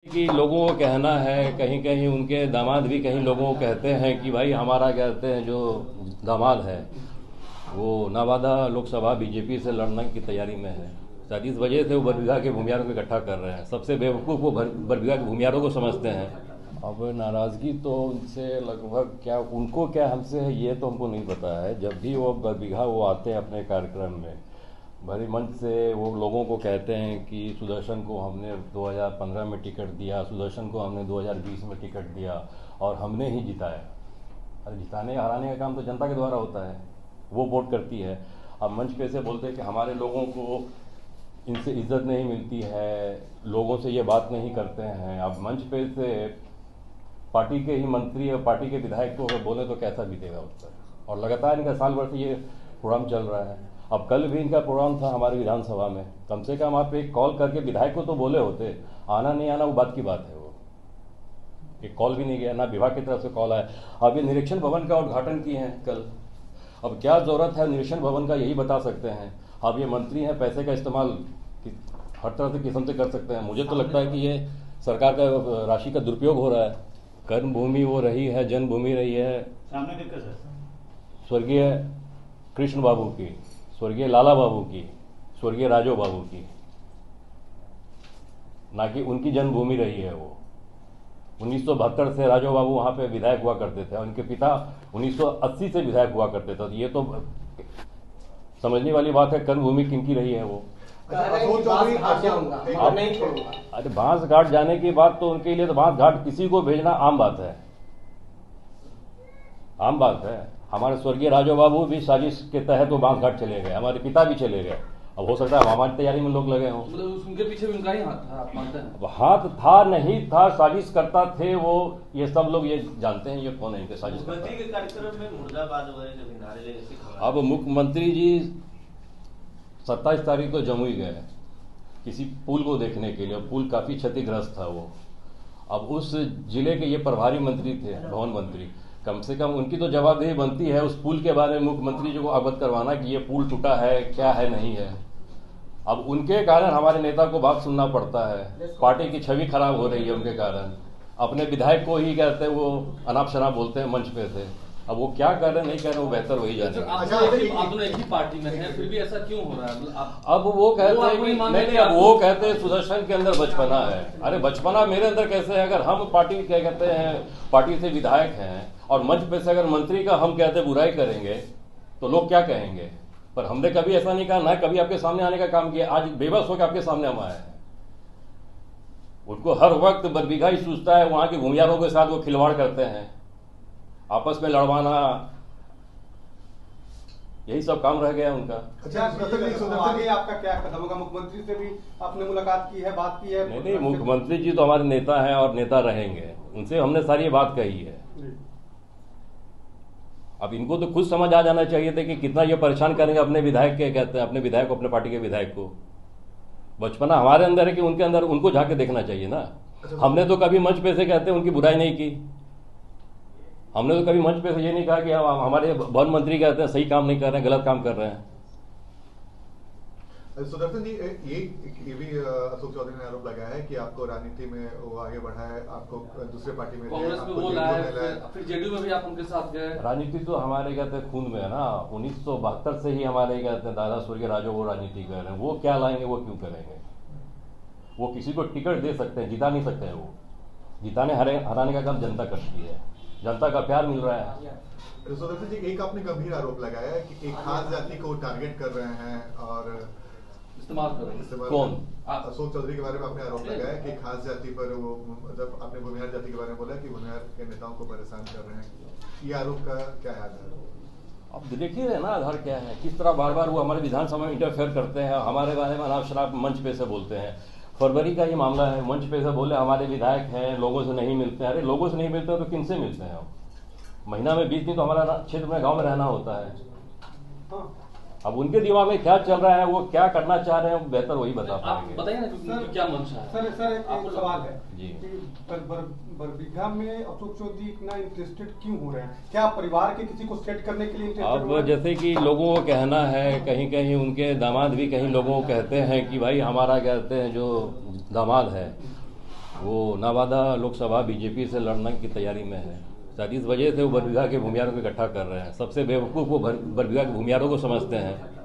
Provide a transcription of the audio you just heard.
कि लोगों को कहना है, कहीं कहीं उनके दामाद भी कहीं लोगों को कहते हैं कि भाई हमारा कहते हैं जो दामाद है वो नवादा लोकसभा बीजेपी से लड़ने की तैयारी में है। शायद इस वजह से वो बरबीघा के भूमियारों को इकट्ठा कर रहे हैं। सबसे बेवकूफ़ वो बरबीघा के भूमियारों को समझते हैं। अब नाराज़गी तो उनसे लगभग क्या, उनको क्या हमसे है ये तो हमको नहीं पता है। जब भी वो बरबीघा वो आते हैं अपने कार्यक्रम में, भरी मंच से वो लोगों को कहते हैं कि सुदर्शन को हमने 2015 में टिकट दिया, सुदर्शन को हमने 2020 में टिकट दिया और हमने ही जिताया। अरे जिताने हराने का काम तो जनता के द्वारा होता है, वो वोट करती है। अब मंच पे से बोलते हैं कि हमारे लोगों को इनसे इज्जत नहीं मिलती है, लोगों से ये बात नहीं करते हैं। अब मंच पे से पार्टी के ही मंत्री और पार्टी के विधायक को अगर बोले तो कैसा बीतेगा उस पर। और लगातार इनका साल भर से ये प्रोग्राम चल रहा है। अब कल भी इनका प्रोग्राम था हमारे विधानसभा में। कम से कम आप एक कॉल करके विधायक को तो बोले होते। आना नहीं आना वो बात की बात है। वो एक कॉल भी नहीं गया, ना विभाग की तरफ से कॉल आया। अब ये निरीक्षण भवन का उद्घाटन किए हैं कल। अब क्या जरूरत है निरीक्षण भवन का, यही बता सकते हैं। अब ये मंत्री हैं, पैसे का इस्तेमाल हर तरह से किस्म से कर सकते हैं। मुझे तो लगता है कि ये सरकार का राशि का दुरुपयोग हो रहा है। कर्म भूमि वो रही है, जन्मभूमि रही है स्वर्गीय कृष्ण बाबू की, स्वर्गीय लाला बाबू की, स्वर्गीय राजो बाबू की, ना कि उनकी जन्मभूमि रही है। वो 1972 से राजो बाबू वहाँ पे विधायक हुआ करते थे। उनके पिता 1980 से विधायक हुआ करते थे। ये तो समझने वाली बात है, कर्म भूमि किनकी रही है वो। अरे बांस घाट जाने की बात तो उनके लिए तो बांस घाट किसी को भेजना आम बात है, आम बात है। हमारे स्वर्गीय राजो बाबू भी साजिश के तहत वो बांस घाट चले गए, हमारे पिता भी चले गए। अब हो सकता है हमारी तैयारी में लोग लगे हों। मतलब उनके पीछे भी उनका ही हाथ था, आप मानते हैं? अब हाथ था नहीं था, साजिश करता थे वो, ये सब लोग ये जानते हैं। ये कौन है इनके साजिश करता है? के कार्यक्रम में मुर्दाबाद वगैरह के नारे लगे। अब मुख्यमंत्री जी 27 तारीख को जमुई गए किसी पुल को देखने के लिए। पुल काफ़ी क्षतिग्रस्त था वो। अब उस जिले के ये प्रभारी मंत्री थे, भवन मंत्री, कम से कम उनकी तो जवाबदेही बनती है उस पुल के बारे में मुख्यमंत्री जी को अवगत करवाना कि ये पुल टूटा है, क्या है, नहीं है। अब उनके कारण हमारे नेता को बात सुनना पड़ता है। पार्टी की छवि खराब हो रही है उनके कारण। अपने विधायक को ही कहते हैं वो अनाप शनाप बोलते हैं मंच पे से। अब वो क्या कर रहे हैं नहीं कर रहे, वो बेहतर वही जाने। आप दोनों एक ही पार्टी में हैं, फिर भी ऐसा क्यों हो रहा है? अब वो कहते हैं कि नहीं, वो कहते हैं सुदर्शन के अंदर बचपना है। अरे बचपना मेरे अंदर कैसे है? अगर हम पार्टी क्या कहते हैं, पार्टी से विधायक हैं और मंच पे से अगर मंत्री का हम कहते बुराई करेंगे तो लोग क्या कहेंगे? पर हमने कभी ऐसा नहीं कहा, ना कभी आपके सामने आने का काम किया। आज बेबस होकर आपके सामने हम आए हैं। उनको हर वक्त बरबीघा ही सूझता है, वहां के भूमियारों के साथ वो खिलवाड़ करते हैं, आपस में लड़वाना, यही सब काम रह गया उनका। अच्छा, आगे आपका क्या कदम होगा? मुख्यमंत्री से भी आपने मुलाकात की है, बात की है? नहीं, मुख्यमंत्री जी तो हमारे नेता हैं और नेता रहेंगे। उनसे हमने सारी ये बात कही है। अब इनको तो खुद समझ आ जाना चाहिए था कि कितना ये परेशान करेंगे अपने विधायक के, कहते हैं अपने विधायक को, अपने पार्टी के विधायक को। बचपना हमारे अंदर है कि उनके अंदर, उनको जाके देखना चाहिए ना। हमने तो कभी मंच पे से कहते हैं उनकी बुराई नहीं की। हमने तो कभी मंच पे से ये नहीं कहा कि हमारे वन मंत्री कहते हैं सही काम नहीं कर रहे हैं, गलत काम कर रहे हैं। सुदर्शन जी, ये भी अशोक चौधरी ने आरोप लगाया है कि आपको राजनीति में वो आगे बढ़ा है, आपको दूसरे पार्टी में कांग्रेस में वो लाया, फिर जेडीयू में भी आप उनके साथ गए। राजनीति तो हमारे कहते हैं खून में है ना। 1972 से ही हमारे कहते हैं दादा स्वर्गीय राजो वो राजनीति कर रहे हैं। वो क्या लाएंगे, वो क्यों करेंगे? वो किसी को टिकट दे सकते हैं, जिता नहीं सकते हैं। वो जिताने हराने का काम जनता करती है, जनता का प्यार मिल रहा है। सुदर्शन जी, एक आपने गंभीर आरोप लगाया है कि एक खास जाति को टारगेट कर रहे हैं और इस्तेमाल कर रहे हैं। कौन? अशोक चौधरी के बारे में आपने आरोप लगाया कि खास जाति पर वो, मतलब आपने भूमिहार जाति के बारे में बोला कि भूमिहार के नेताओं को परेशान कर रहे हैं। ये आरोप का क्या है आधार? अब देखिए ना आधार क्या है, किस तरह बार बार वो हमारे विधानसभा में इंटरफेयर करते हैं, हमारे बारे में अनाप शनाप मंच पे से बोलते हैं। फरवरी का ये मामला है, मंच पे से बोले हमारे विधायक हैं, लोगों से नहीं मिलते हैं। अरे लोगों से नहीं मिलते तो किन से मिलते हैं हम? महीना में 20 दिन तो हमारा क्षेत्र में, गाँव में रहना होता है। अब उनके दिमाग में क्या चल रहा है, वो क्या करना चाह रहे हैं, बेहतर वही बता पाएंगे। बताइए ना क्या मंशा है। सर एक सवाल है जी, बरबीघा में अशोक चौधरी इतना इंटरेस्टेड क्यों हो रहे हैं? क्या परिवार के किसी को सेट करने के लिए इंटरेस्टेड? अब जैसे कि लोगों को कहना है, कहीं कहीं उनके दामाद भी कहीं लोगों को कहते हैं कि भाई हमारा कहते हैं जो दामाद है वो नवादा लोकसभा बीजेपी से लड़ने की तैयारी में है। शायद इस वजह से वो बरबीघा के भूमियारों को इकट्ठा कर रहे हैं। सबसे बेवकूफ़ वो बरबीघा के भूमियारों को समझते हैं